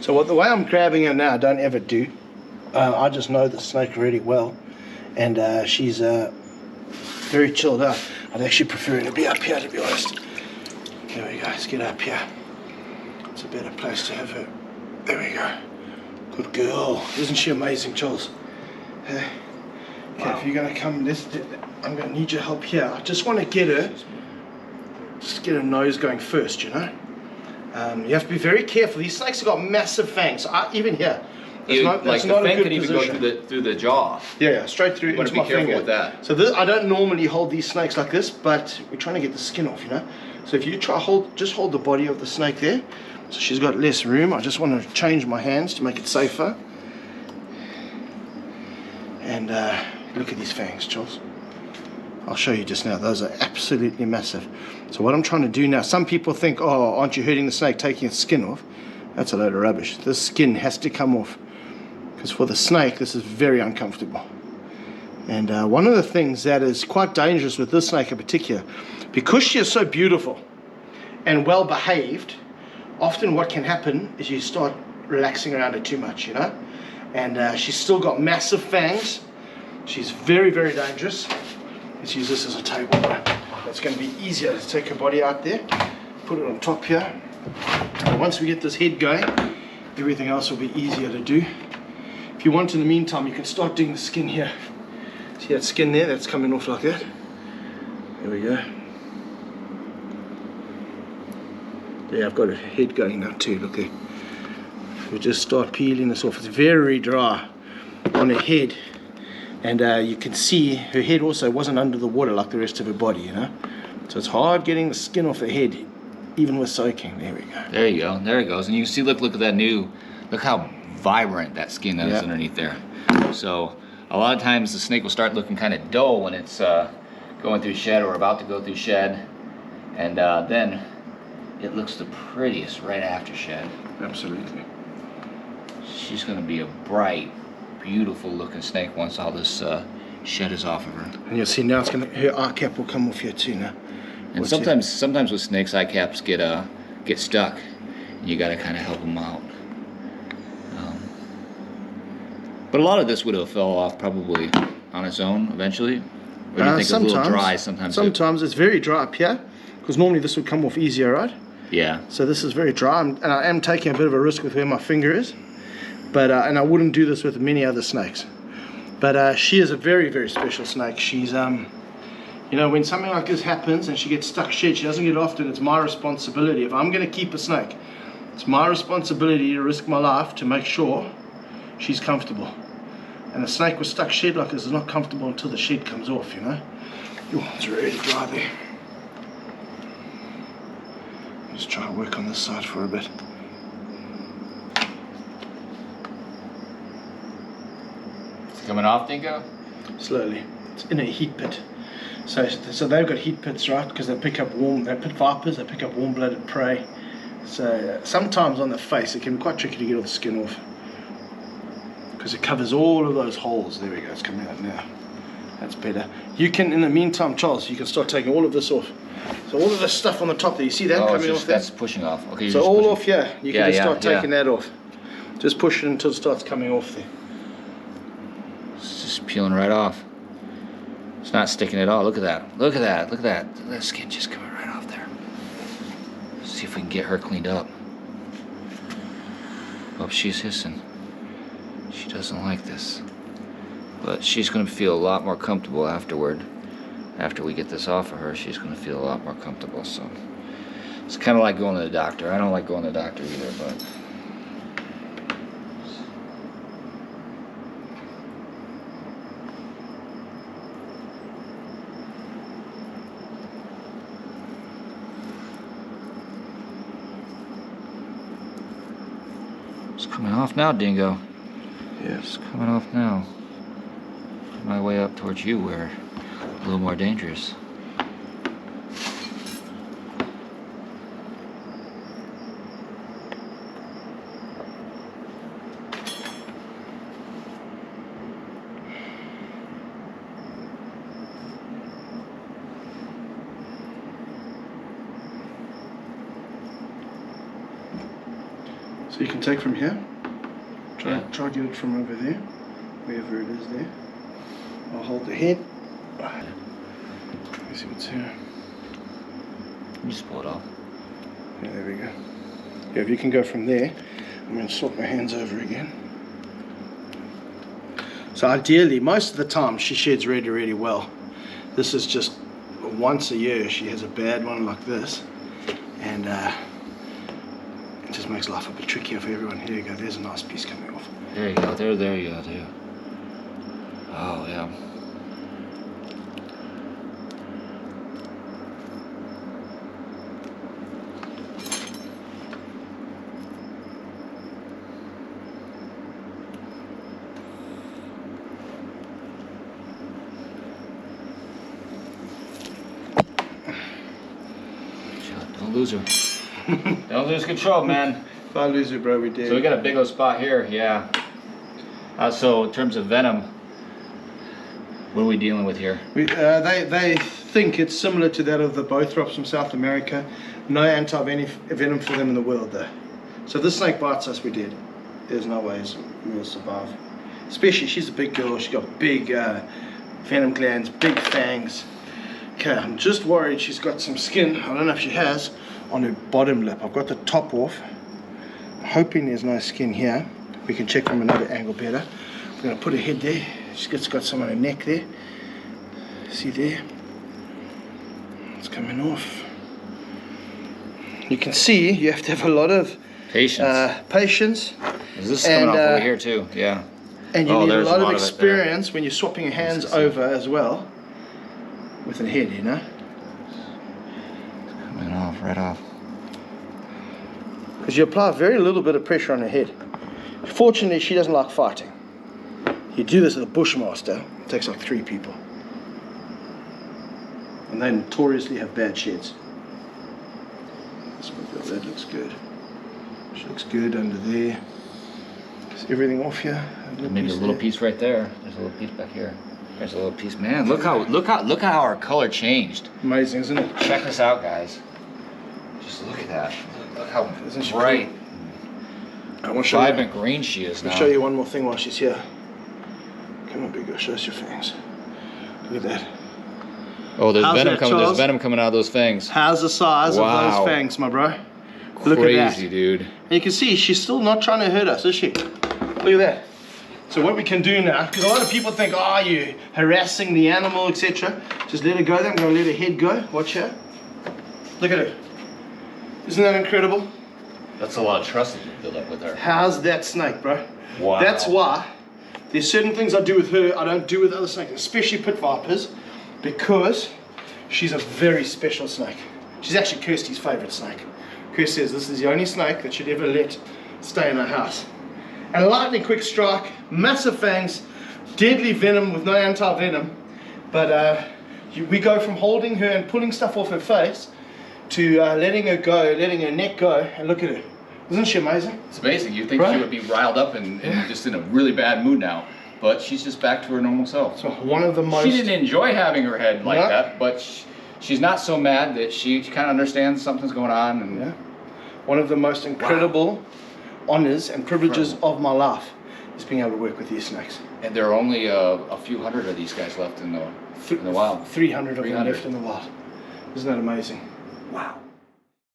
So the way I'm grabbing her now, I don't ever do. I just know the snake really well, and she's very chilled out. I'd actually prefer her to be up here, to be honest. There we go, let's get up here. It's a better place to have her. There we go. Good girl. Isn't she amazing, Charles? Okay, wow. If you're going to come, I'm going to need your help here. I just want to get her, just get her nose going first, you know. You have to be very careful. These snakes have got massive fangs. Even here. Like the fang could even go through the jaw. Yeah, straight through into my finger. Be careful with that. So I don't normally hold these snakes like this, but we're trying to get the skin off, you know. So if you try just hold the body of the snake there. So she's got less room. I just want to change my hands to make it safer. And look at these fangs, Charles. I'll show you just now. Those are absolutely massive. So what I'm trying to do now, some people think, oh, aren't you hurting the snake taking its skin off? That's a load of rubbish. This skin has to come off. Because for the snake, this is very uncomfortable. And one of the things that is quite dangerous with this snake in particular, because she is so beautiful and well behaved, often what can happen is you start relaxing around her too much, you know. And she's still got massive fangs. She's very, very dangerous. Let's use this as a table. It's going to be easier to take her body out there, put it on top here. And once we get this head going, everything else will be easier to do. If you want, in the meantime, you can start doing the skin here. See that skin there? That's coming off like that. There we go. There, I've got a head going now too, look there. We'll just start peeling this off. It's very dry on her head. And you can see her head also wasn't under the water like the rest of her body, you know. So it's hard getting the skin off her head, even with soaking. There we go. There you go. There it goes. And you can see, look at that look how vibrant that skin is underneath there. So a lot of times the snake will start looking kind of dull when it's going through shed or about to go through shed. And then it looks the prettiest right after shed. Absolutely. She's going to be a bright, beautiful looking snake once all this shed is off of her. And you'll see now it's going to, her eye cap will come off here too now. And sometimes with snakes, eye caps get stuck. And you got to kind of help them out. But a lot of this would have fell off probably on its own eventually. Or do you think it's a little dry sometimes? Sometimes it's very dry up here, because normally this would come off easier, right? Yeah. So this is very dry, and I am taking a bit of a risk with where my finger is. But and I wouldn't do this with many other snakes. But she is a very, very special snake. She's you know, when something like this happens and she gets stuck shed, she doesn't get off, and it's my responsibility. If I'm going to keep a snake, it's my responsibility to risk my life to make sure she's comfortable. And a snake with stuck shed like this is not comfortable until the shed comes off, you know. Oh, it's really dry there. Just try to work on this side for a bit. Coming off, Dingo? Slowly. It's in a heat pit. So they've got heat pits, right? Because they pick up they pit vipers, they pick up warm-blooded prey. So sometimes on the face it can be quite tricky to get all the skin off, because it covers all of those holes. There we go, it's coming out now. That's better. You can, in the meantime, Charles, you can start taking all of this off. So all of this stuff on the top there, you see that coming off there? That's pushing off. Okay. So all off here, you can just start taking that off. Just push it until it starts coming off there. It's just peeling right off. It's not sticking at all. Look at that. Look at that. Look at that. Look at that skin just coming right off there. Let's see if we can get her cleaned up. Oh, she's hissing. She doesn't like this. But she's going to feel a lot more comfortable afterward. After we get this off of her, she's going to feel a lot more comfortable. So it's kind of like going to the doctor. I don't like going to the doctor either, but... It's coming off now, Dingo. Yeah. It's coming off now. My way up towards you, where a little more dangerous. So you can take from here. Try get it from over there, wherever it is there. I'll hold the head. Let me see what's here. You just pull it off. Yeah, there we go. Yeah, if you can go from there, I'm going to swap my hands over again. So ideally, most of the time, she sheds really, really well. This is just once a year she has a bad one like this, and it just makes life a bit trickier for everyone. Here you go, there's a nice piece coming off. There you go, there you go, too. Oh, yeah. Don't lose her. Don't lose control, man. If I lose her, bro, we did. So we got a big old spot here, yeah. So in terms of venom, what are we dealing with here? They think it's similar to that of the Bothrops from South America. No anti-venom for them in the world, though. So if this snake bites us, we're dead. There's no ways we'll survive. Especially, she's a big girl. She's got big venom glands, big fangs. Okay, I'm just worried she's got some skin, I don't know if she has, on her bottom lip. I've got the top off. I'm hoping there's no skin here. We can check from another angle better. I'm going to put her head there. She's got some on her neck there. See there? It's coming off. You can see you have to have a lot of patience. Is this coming off over here too? Yeah. And you need a lot of experience when you're swapping your hands over as well. With a head, you know? It's coming off, right off. Because you apply very little bit of pressure on her head. Fortunately, she doesn't like fighting. You do this with a bushmaster, it takes like 3 people. And they notoriously have bad sheds. That looks good. She looks good under there. Is everything off here? Maybe a little piece right there. There's a little piece back here. There's a little piece, man. Look how our color changed. Amazing, isn't it? Check this out, guys. Just look at that. Look how bright, vibrant green she is now. I'll show you one more thing while she's here. Come on, big girl, show us your fangs. Look at that. Oh, there's venom coming. There's venom coming out of those fangs. How's the size of those fangs, my bro? Look at that. Crazy, dude. And you can see she's still not trying to hurt us, is she? Look at that. So what we can do now, because a lot of people think, oh, you're harassing the animal, etc. Just let her go there. I'm going to let her head go. Watch her. Look at her. Isn't that incredible? That's a lot of trust that you build up with her. How's that snake, bro? Wow. That's why there's certain things I do with her I don't do with other snakes, especially pit vipers, because she's a very special snake. She's actually Kirsty's favorite snake. Kirsty says this is the only snake that should ever let stay in her house. And lightning quick strike, massive fangs, deadly venom with no anti-venom. But we go from holding her and pulling stuff off her face to letting her go, letting her neck go, and look at her. Isn't she amazing? It's amazing. You think she would be riled up and just in a really bad mood now, but she's just back to her normal self. So one of the most... She didn't enjoy having her head like that, but she's not so mad that she kind of understands something's going on. And one of the most incredible honors and privileges of my life is being able to work with these snakes. And there are only a few hundred of these guys left in the wild. 300 of them left in the wild. Isn't that amazing? Wow.